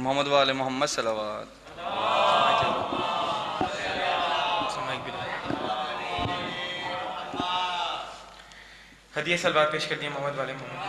محمد وآل محمد صلوات. ہدیہ سلوات پیش کر دیا محمد والے محمد.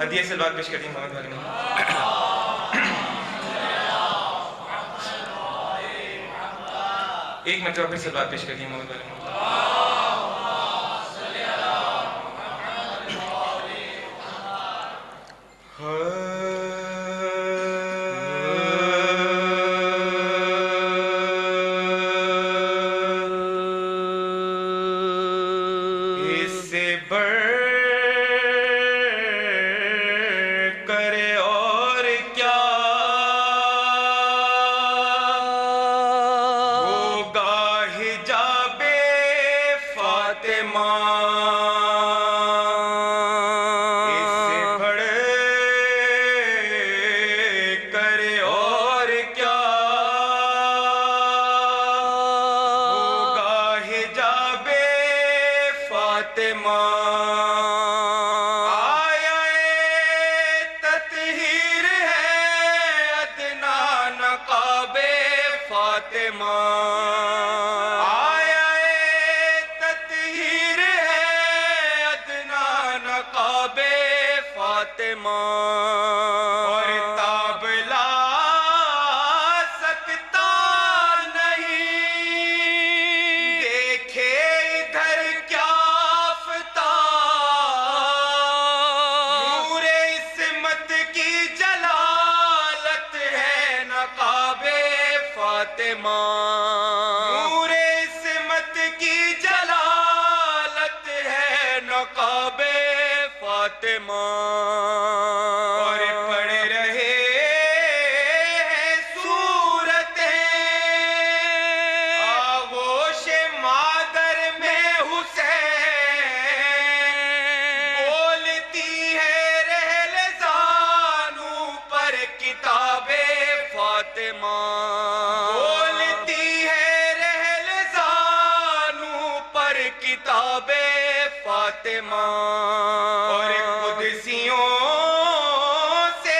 ہدیہ سلوات پیش کر دیا محمد والے محمد. ایک مرتبہ پھر سلوات پیش کر دیا محمد والے محمد. نور عصمت کی جلالت ہے نقاب فاطمہ اور پڑھ رہے ہیں صورتیں آغوش مادر میں حسین بولتی ہے رحل زانوں پر کتاب فاطمہ کتاب فاطمہ اور قدسیوں سے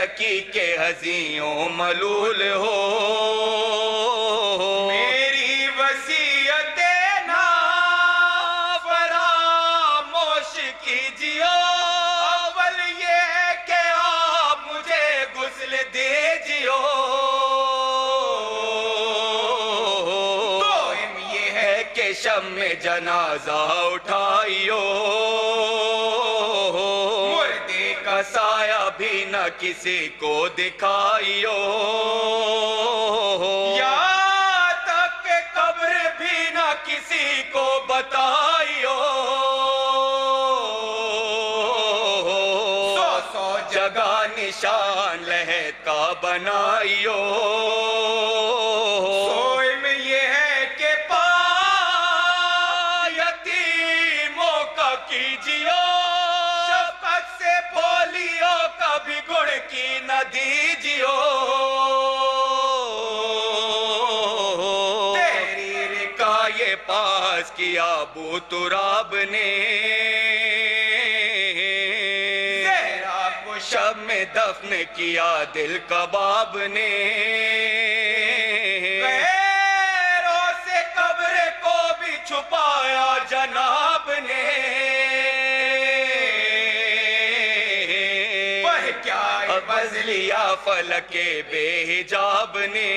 زندگی کے ہزیوں ملول ہو میری وصیت نہ فراموش کیجیے اول یہ کہ آپ مجھے غسل دیجیے دوم یہ ہے کہ شب میں جنازہ اٹھائیو مردے کا سایہ بھی نہ کسی کو دکھائیو یہاں تک کہ قبر بھی نہ کسی کو بتائیو سو سو جگہ نشان لہد کا بنائیو سوئم یہ ہے کہ یتیموں کا کیجیو شفقت سے پولیو کبھی گڑ کی نہ دیجیو تحریر کا یہ پاس کیا ابو تراب نے زہرا کو شب میں دفن کیا دل کباب نے غیروں سے قبر کو بھی چھپایا جناب نے وہ کیا عوض لیا فلک بے حجاب نے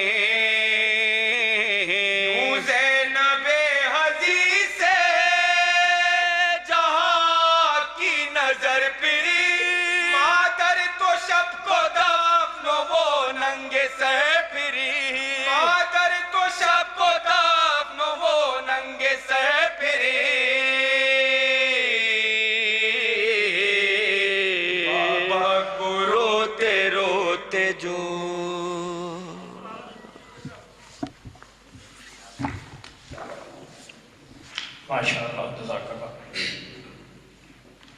زینب حضی سے جہاں کی نظر پھری مادر تو شب کو دفن وہ ننگے سر پھری مادر تو شب کو دفن وہ ننگے سر پھری بابا کو روتے روتے جو ماشاءاللہ جزاک اللہ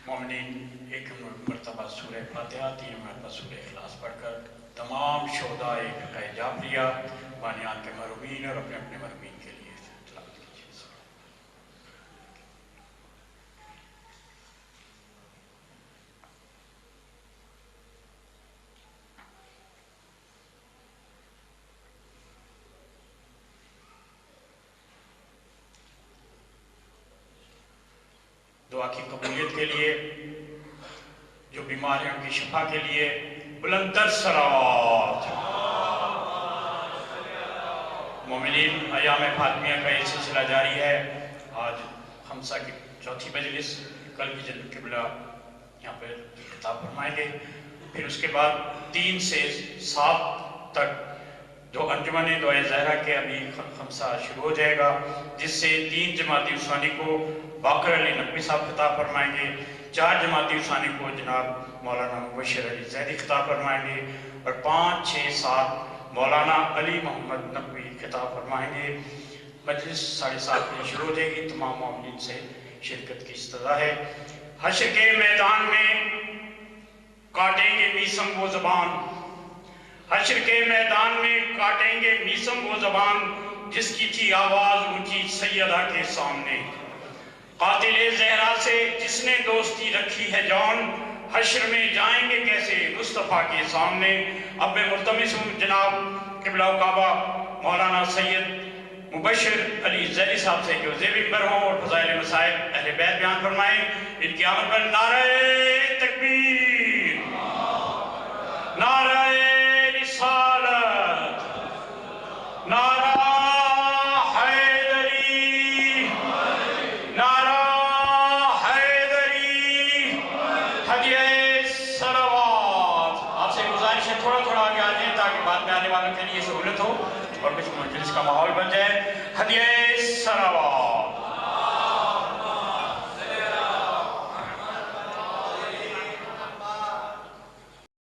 مومنین ایک مرتبہ سورہ فاتحہ 3 مرتبہ سورہ اخلاص پڑھ کر تمام شہداء فقہ جعفریہ بانیان کے مرحومین اور اپنے اپنے مرحومین کے لیے تلاوت کیجیے دعا کی قبولیت کے لیے جو بیمار ہیں ان کی شفا کے لیے بلندر صلوات مومنین ایام فاطمیہ کا یہ سلسلہ جاری ہے آج خمسہ کی چوتھی مجلس کل کی جنت قبلہ یہاں پہ خطاب فرمائیں گے پھر اس کے بعد 3 سے 7 تک دو انجمن دعائے زہرہ کے ابھی خمسہ شروع ہو جائے گا جس سے 3 جماعتی عثمانی کو باقر علی نقوی صاحب خطاب فرمائیں گے 4 جماعتی عثمانی کو جناب مولانا مبشر علی زیدی خطاب فرمائیں گے اور 5 6 7 مولانا علی محمد نقوی خطاب فرمائیں گے مجلس 7:30 بجے شروع ہو جائے گی تمام مومنین سے شرکت کی استدعا ہے حشر کے میدان میں کاٹیں گے میسم وہ زبان حشر کے میدان میں کاٹیں گے میسم وہ زبان جس کی تھی آواز اونچی سیدہ کے سامنے قاتل زہرا سے جس نے دوستی رکھی ہے جان حشر میں جائیں گے کیسے مصطفیٰ کے سامنے اب میں ملتمس ہوں جناب قبلہ کعبہ مولانا سید مبشر علی زیدی صاحب سے کہ وہ زیر منبر ہوں اور فضائل مسائل اہل بیت بیان فرمائیں ان کی آمد پر نعرہ تکبیر نعرہ رسالت نعرہ حیدری نعرہ حیدری ہدیہ صلوات آپ سے گزارش ہے تھوڑا تھوڑا آگے آ جائیں تاکہ بعد میں آنے والوں کے لیے سہولت ہو اور کچھ مجلس کا ماحول بن جائے ہدیہ